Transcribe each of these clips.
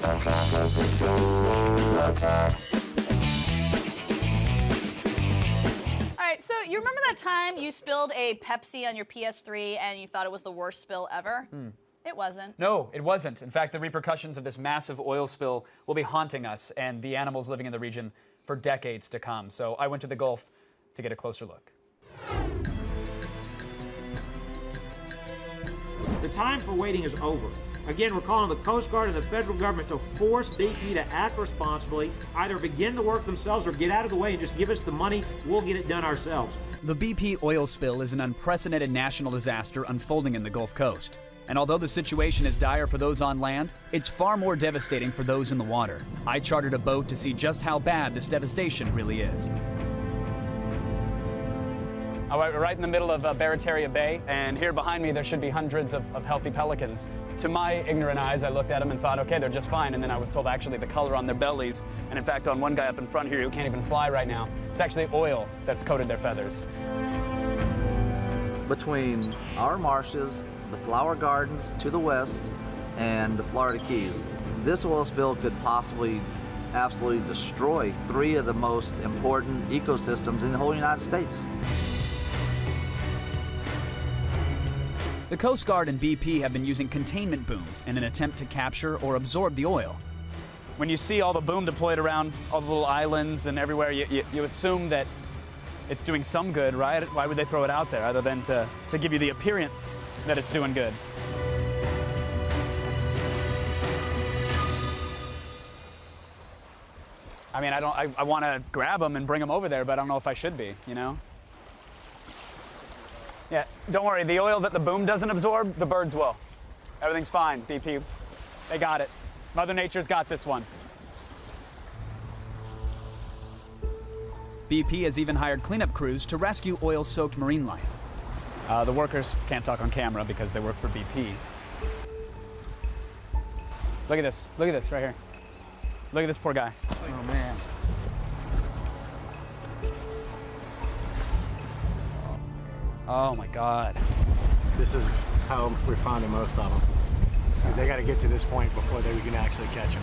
Attack of the show. Attack. All right, so you remember that time you spilled a Pepsi on your PS3 and you thought it was the worst spill ever? It wasn't. No, it wasn't. In fact, the repercussions of this massive oil spill will be haunting us and the animals living in the region for decades to come. So I went to the Gulf to get a closer look. The time for waiting is over. Again, we're calling the Coast Guard and the federal government to force BP to act responsibly, either begin the work themselves or get out of the way and just give us the money. We'll get it done ourselves. The BP oil spill is an unprecedented national disaster unfolding in the Gulf Coast. And although the situation is dire for those on land, it's far more devastating for those in the water. I chartered a boat to see just how bad this devastation really is. All right, we're right in the middle of Barataria Bay, and here behind me there should be hundreds of healthy pelicans. To my ignorant eyes, I looked at them and thought, okay, they're just fine, and then I was told actually the color on their bellies, and in fact on one guy up in front here who can't even fly right now, it's actually oil that's coated their feathers. Between our marshes, the flower gardens to the west, and the Florida Keys, this oil spill could possibly absolutely destroy 3 of the most important ecosystems in the whole United States. The Coast Guard and BP have been using containment booms in an attempt to capture or absorb the oil. When you see all the boom deployed around all the little islands and everywhere, you assume that it's doing some good, right? Why would they throw it out there other than to give you the appearance that it's doing good? I mean, I want to grab them and bring them over there, but I don't know if I should be, you know? Yeah, don't worry, the oil that the boom doesn't absorb, the birds will. Everything's fine, BP. They got it. Mother Nature's got this one. BP has even hired cleanup crews to rescue oil-soaked marine life. The workers can't talk on camera because they work for BP. Look at this right here. Look at this poor guy. Oh, man. Oh my God. This is how we're finding most of them, because they got to get to this point before we can actually catch them.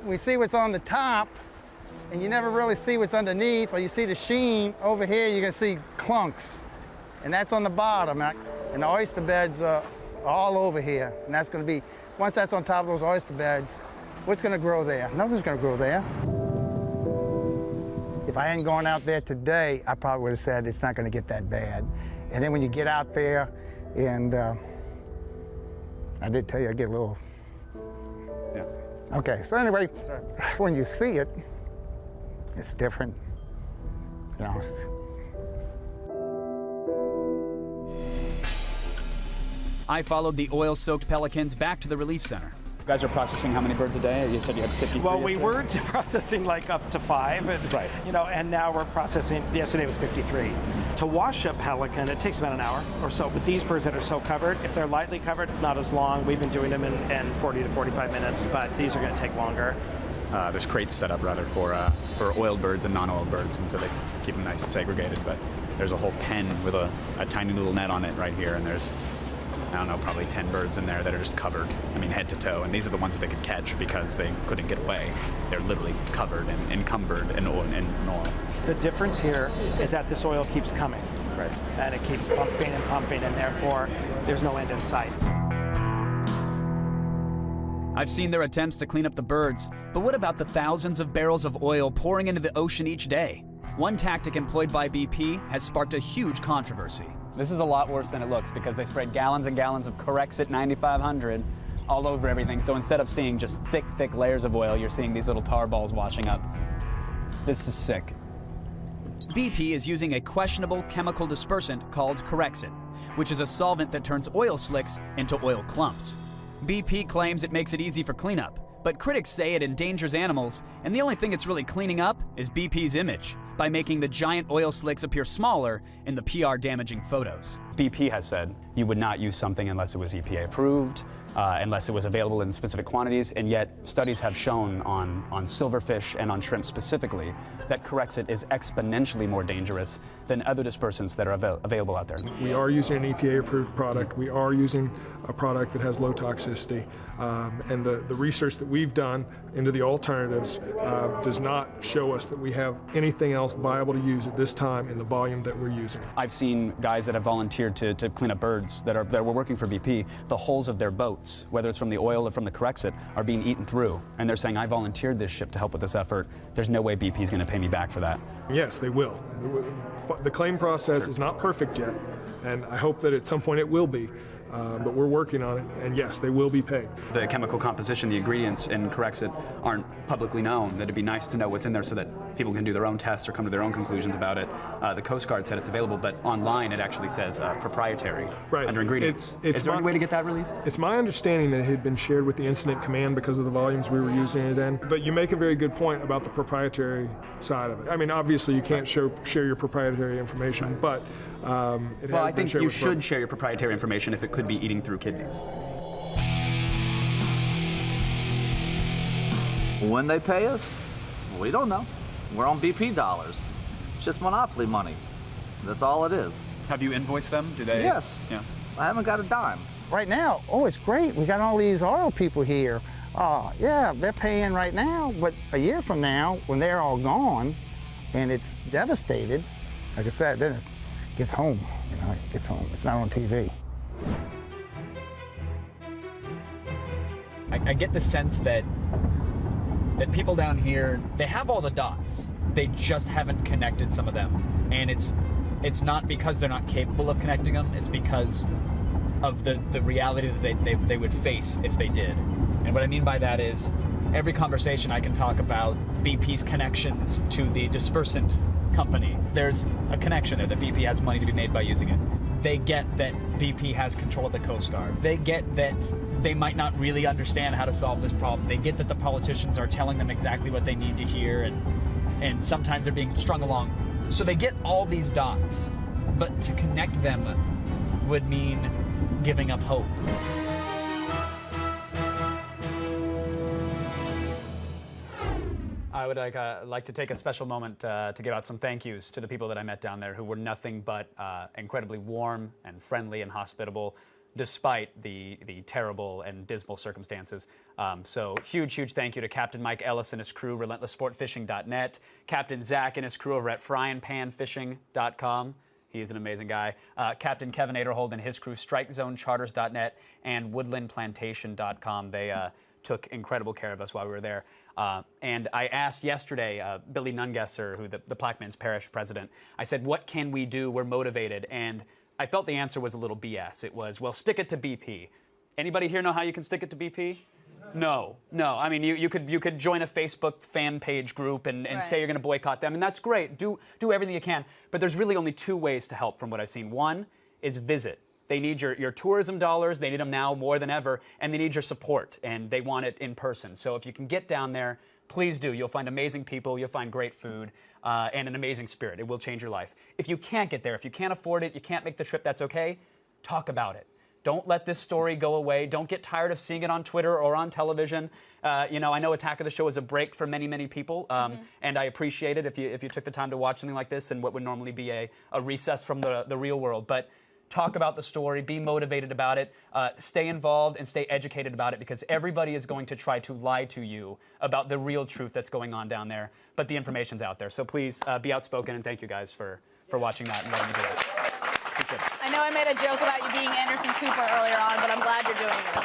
We see what's on the top, and you never really see what's underneath, or you see the sheen. Over here, you can see clunks, and that's on the bottom. And the oyster beds are all over here, and that's going to be, once that's on top of those oyster beds, what's going to grow there? Nothing's going to grow there. If I hadn't gone out there today, I probably would have said it's not going to get that bad. And then when you get out there, and I did tell you I get a little. Yeah. Okay, so anyway, Sorry. when you see it, it's different. You know. I followed the oil-soaked pelicans back to the relief center. You guys are processing how many birds a day? You said you had 53. Well, we were processing like up to 5, and, right. You know, and now we're processing. Yesterday was 53. To wash a pelican, it takes about an hour or so. But these birds that are so covered, if they're lightly covered, not as long. We've been doing them in 40 to 45 minutes, but these are going to take longer. There's crates set up rather for oiled birds and non-oiled birds, and so they keep them nice and segregated. But there's a whole pen with a tiny little net on it right here, and there's, I don't know, probably 10 birds in there that are just covered, I mean, head to toe. And these are the ones that they could catch because they couldn't get away. They're literally covered and encumbered in oil. The difference here is that this oil keeps coming. Right. And it keeps pumping and pumping, and therefore there's no end in sight. I've seen their attempts to clean up the birds, but what about the thousands of barrels of oil pouring into the ocean each day? One tactic employed by BP has sparked a huge controversy. This is a lot worse than it looks because they sprayed gallons and gallons of Corexit 9500 all over everything. So instead of seeing just thick, thick layers of oil, you're seeing these little tar balls washing up. This is sick. BP is using a questionable chemical dispersant called Corexit, which is a solvent that turns oil slicks into oil clumps. BP claims it makes it easy for cleanup, but critics say it endangers animals, and the only thing it's really cleaning up is BP's image by making the giant oil slicks appear smaller in the PR-damaging photos. BP has said you would not use something unless it was EPA approved, unless it was available in specific quantities, and yet studies have shown on silverfish and on shrimp specifically that Corexit is exponentially more dangerous than other dispersants that are available out there. We are using an EPA-approved product. We are using a product that has low toxicity, and the research that we've done into the alternatives does not show us that we have anything else viable to use at this time in the volume that we're using. I've seen guys that have volunteered to clean up birds that were working for BP. The hulls of their boats, whether it's from the oil or from the Corexit, are being eaten through. And they're saying, I volunteered this ship to help with this effort. There's no way BP is going to pay me back for that. Yes, they will. The claim process is not perfect yet, and I hope that at some point it will be. But we're working on it, and yes, they will be paid. The chemical composition, the ingredients in Corexit aren't publicly known. That'd be nice to know what's in there so that people can do their own tests or come to their own conclusions about it. The Coast Guard said it's available, but online it actually says proprietary under ingredients. Is there any way to get that released? It's my understanding that it had been shared with the incident command because of the volumes we were using it in. But you make a very good point about the proprietary side of it. I mean, obviously you can't share your proprietary information, but well, I think you should share your proprietary information if it could be eating through kidneys. When they pay us, we don't know. We're on BP dollars. It's just monopoly money. That's all it is. Have you invoiced them? Do they? Yes. Yeah. I haven't got a dime. Right now, oh, it's great. We got all these oil people here. Yeah, they're paying right now, but a year from now, when they're all gone and it's devastated, like I said, then it gets home. You know, it gets home. It's not on TV. I get the sense that people down here, they have all the dots. They just haven't connected some of them. And it's not because they're not capable of connecting them, it's because of the reality that they would face if they did. And what I mean by that is, every conversation I can talk about BP's connections to the dispersant company. There's a connection there, that BP has money to be made by using it. They get that BP has control of the Coast Guard. They get that they might not really understand how to solve this problem. They get that the politicians are telling them exactly what they need to hear, and sometimes they're being strung along. So they get all these dots, but to connect them would mean giving up hope. I would like to take a special moment to give out some thank yous to the people that I met down there who were nothing but incredibly warm and friendly and hospitable, despite the terrible and dismal circumstances. So huge thank you to Captain Mike Ellis and his crew, relentlesssportfishing.net, Captain Zach and his crew over at fryingpanfishing.com. He's an amazing guy. Captain Kevin Aderhold and his crew, strikezonecharters.net and woodlandplantation.com. They took incredible care of us while we were there. And I asked yesterday, Billy Nungesser, who the Plaquemines Parish president, I said, what can we do? We're motivated. And I felt the answer was a little BS. It was, well, stick it to BP. Anybody here know how you can stick it to BP? No. I mean, you could join a Facebook fan page group and say you're going to boycott them, and that's great. Do everything you can. But there's really only two ways to help from what I've seen. One is visit. They need your tourism dollars. They need them now more than ever, and they need your support, and they want it in person. So if you can get down there, please do. You'll find amazing people. You'll find great food and an amazing spirit. It will change your life. If you can't get there, if you can't afford it, you can't make the trip, that's okay. Talk about it. Don't let this story go away. Don't get tired of seeing it on Twitter or on television. You know, I know Attack of the Show is a break for many people, and I appreciate it if you took the time to watch something like this and what would normally be a recess from the real world. But talk about the story, be motivated about it, stay involved and stay educated about it, because everybody is going to try to lie to you about the real truth that's going on down there, but the information's out there. So please be outspoken, and thank you guys for watching that and letting me do it. I know I made a joke about you being Anderson Cooper earlier on, but I'm glad you're doing it.